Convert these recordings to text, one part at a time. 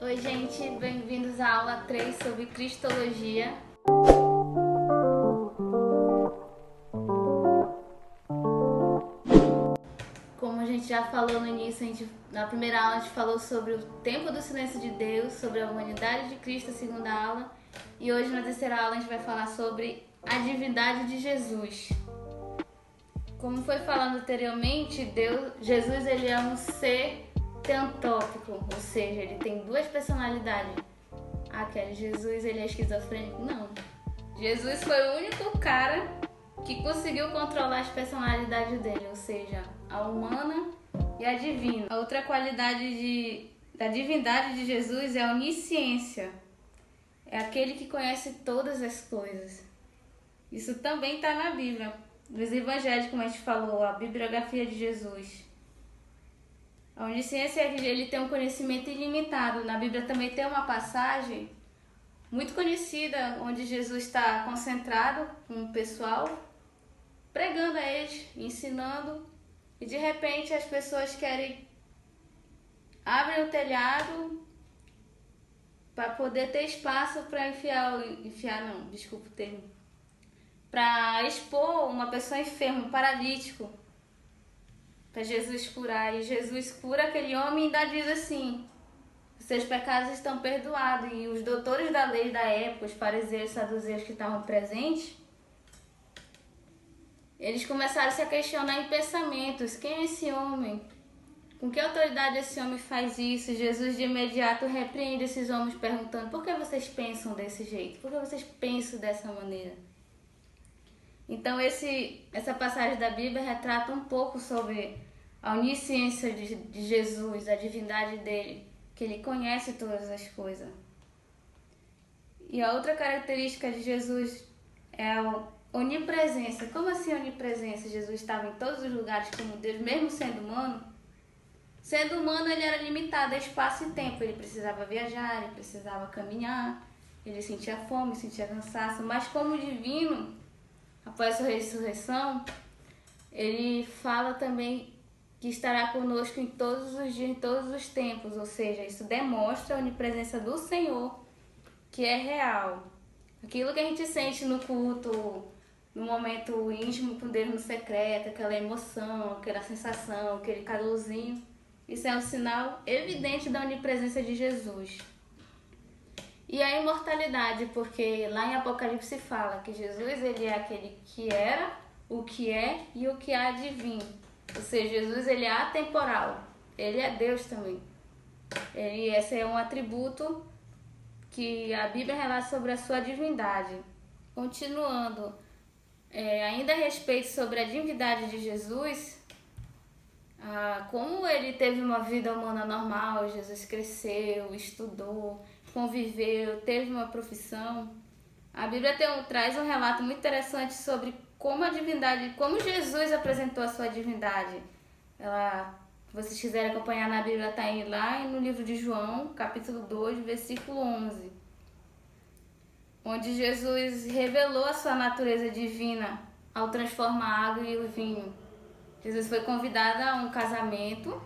Oi, gente, bem-vindos à aula 3 sobre Cristologia. Como a gente já falou no início, na primeira aula a gente falou sobre o tempo do silêncio de Deus, sobre a humanidade de Cristo, a segunda aula. E hoje, na terceira aula, a gente vai falar sobre a divindade de Jesus. Como foi falado anteriormente, Jesus ele é um ser teantópico, ou seja, ele tem duas personalidades. Aquele Jesus ele é esquizofrênico? Não. Jesus foi o único cara que conseguiu controlar as personalidades dele, ou seja, a humana e a divina. A outra qualidade da divindade de Jesus é a onisciência. É aquele que conhece todas as coisas. Isso também está na Bíblia. Nos evangelhos, como a gente falou, a bibliografia de Jesus. A onisciência é que ele tem um conhecimento ilimitado. Na Bíblia também tem uma passagem muito conhecida, onde Jesus está concentrado com o pessoal, pregando a eles, ensinando, e de repente as pessoas abrem o telhado para poder ter espaço para para expor uma pessoa enferma, um paralítico, para Jesus curar. E Jesus cura aquele homem e ainda diz assim: seus pecados estão perdoados. E os doutores da lei da época, os fariseus e saduceus que estavam presentes, eles começaram a se questionar em pensamentos: quem é esse homem? Com que autoridade esse homem faz isso? Jesus de imediato repreende esses homens perguntando: por que vocês pensam desse jeito? Por que vocês pensam dessa maneira? Então essa passagem da Bíblia retrata um pouco sobre a onisciência de Jesus, a divindade dele, que ele conhece todas as coisas. E a outra característica de Jesus é a onipresença. Como assim onipresença? Jesus estava em todos os lugares como Deus, mesmo sendo humano. Sendo humano, ele era limitado a espaço e tempo. Ele precisava viajar, ele precisava caminhar, ele sentia fome, sentia cansaço. Mas como divino, após a ressurreição, ele fala também que estará conosco em todos os dias, em todos os tempos. Ou seja, isso demonstra a onipresença do Senhor, que é real. Aquilo que a gente sente no culto, no momento íntimo com Deus no secreto, aquela emoção, aquela sensação, aquele calorzinho, isso é um sinal evidente da onipresença de Jesus. E a imortalidade, porque lá em Apocalipse fala que Jesus ele é aquele que era, o que é e o que há de vir. Ou seja, Jesus ele é atemporal, ele é Deus também. Esse é um atributo que a Bíblia relata sobre a sua divindade. Continuando, ainda a respeito sobre a divindade de Jesus, como ele teve uma vida humana normal, Jesus cresceu, estudou, conviveu, teve uma profissão. A Bíblia traz um relato muito interessante sobre como a divindade, como Jesus apresentou a sua divindade. Se vocês quiserem acompanhar na Bíblia, está lá no livro de João, capítulo 2, versículo 11, onde Jesus revelou a sua natureza divina ao transformar a água e o vinho. Jesus foi convidado a um casamento.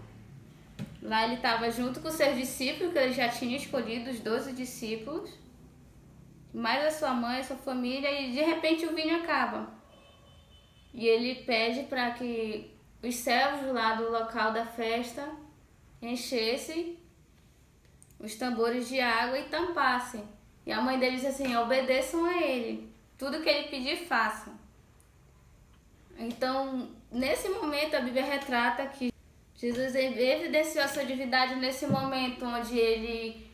Lá ele estava junto com os seus discípulos, que ele já tinha escolhido, os 12 discípulos, mais a sua mãe, a sua família, e de repente o vinho acaba. E ele pede para que os servos lá do local da festa enchessem os tambores de água e tampassem. E a mãe dele disse assim: obedeçam a ele, tudo que ele pedir, façam. Então, nesse momento, a Bíblia retrata que Jesus evidenciou a sua divindade nesse momento, onde ele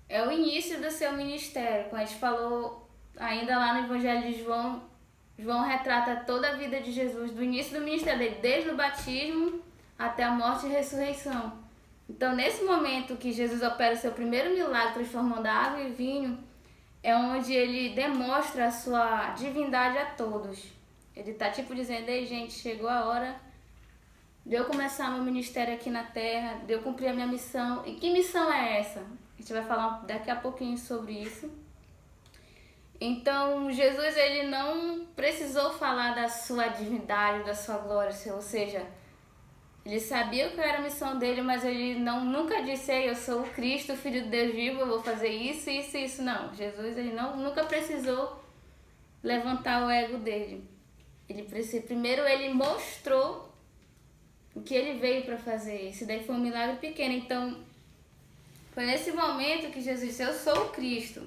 é o início do seu ministério. Como a gente falou ainda lá no Evangelho de João, João retrata toda a vida de Jesus, do início do ministério dele, desde o batismo até a morte e ressurreição. Então, nesse momento que Jesus opera o seu primeiro milagre, transformando a água em vinho, é onde ele demonstra a sua divindade a todos. Ele está dizendo: ei, gente, chegou a hora de eu começar meu ministério aqui na terra, de eu cumprir a minha missão. E que missão é essa? A gente vai falar daqui a pouquinho sobre isso. Então, Jesus ele não precisou falar da sua divindade, da sua glória, ou seja, Ele sabia qual era a missão dele, mas ele nunca disse: Ei, eu sou o Cristo, o Filho de Deus vivo, eu vou fazer isso, isso e isso. Não, Jesus ele nunca precisou levantar o ego dele. Primeiro ele mostrou o que ele veio para fazer. Isso daí foi um milagre pequeno. Então, foi nesse momento que Jesus disse: Eu sou o Cristo.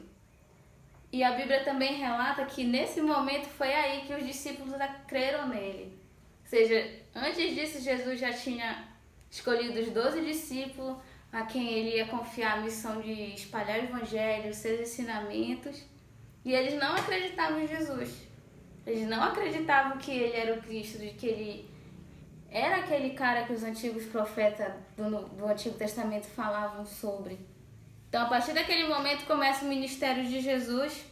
E a Bíblia também relata que nesse momento foi aí que os discípulos creram nele. Ou seja, antes disso Jesus já tinha escolhido os 12 discípulos a quem ele ia confiar a missão de espalhar o evangelho, os seus ensinamentos. E eles não acreditavam em Jesus. Eles não acreditavam que ele era o Cristo, de que ele era aquele cara que os antigos profetas do Antigo Testamento falavam sobre. Então, a partir daquele momento, começa o ministério de Jesus,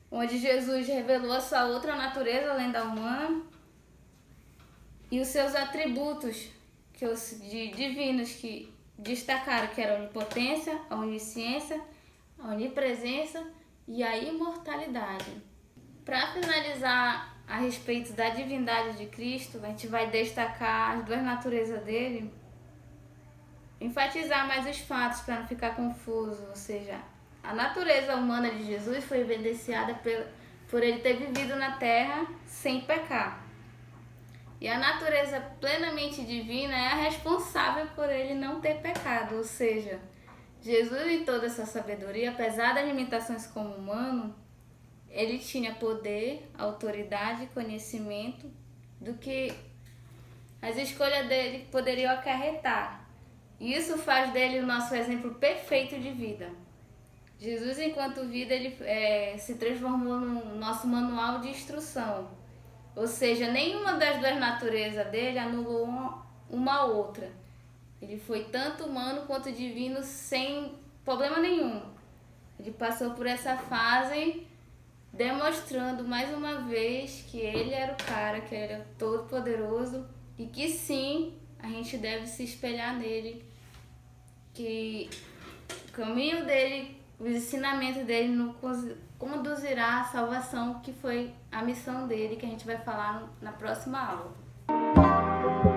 onde Jesus revelou a sua outra natureza, além da humana, e os seus atributos divinos que destacaram, que era a onipotência, a onisciência, a onipresença e a imortalidade. Para finalizar a respeito da divindade de Cristo, a gente vai destacar as duas naturezas dele, enfatizar mais os fatos para não ficar confuso, ou seja, a natureza humana de Jesus foi evidenciada por ele ter vivido na terra sem pecar. E a natureza plenamente divina é a responsável por ele não ter pecado, ou seja, Jesus em toda essa sabedoria, apesar das limitações como humano, ele tinha poder, autoridade, conhecimento do que as escolhas dele poderiam acarretar. E isso faz dele o nosso exemplo perfeito de vida. Jesus, enquanto vida, ele se transformou no nosso manual de instrução. Ou seja, nenhuma das duas naturezas dele anulou uma outra. Ele foi tanto humano quanto divino sem problema nenhum. Ele passou por essa fase demonstrando mais uma vez que ele era o cara, que ele era todo poderoso e que sim, a gente deve se espelhar nele, que o caminho dele, os ensinamentos dele nos conduzirá à salvação, que foi a missão dele, que a gente vai falar na próxima aula.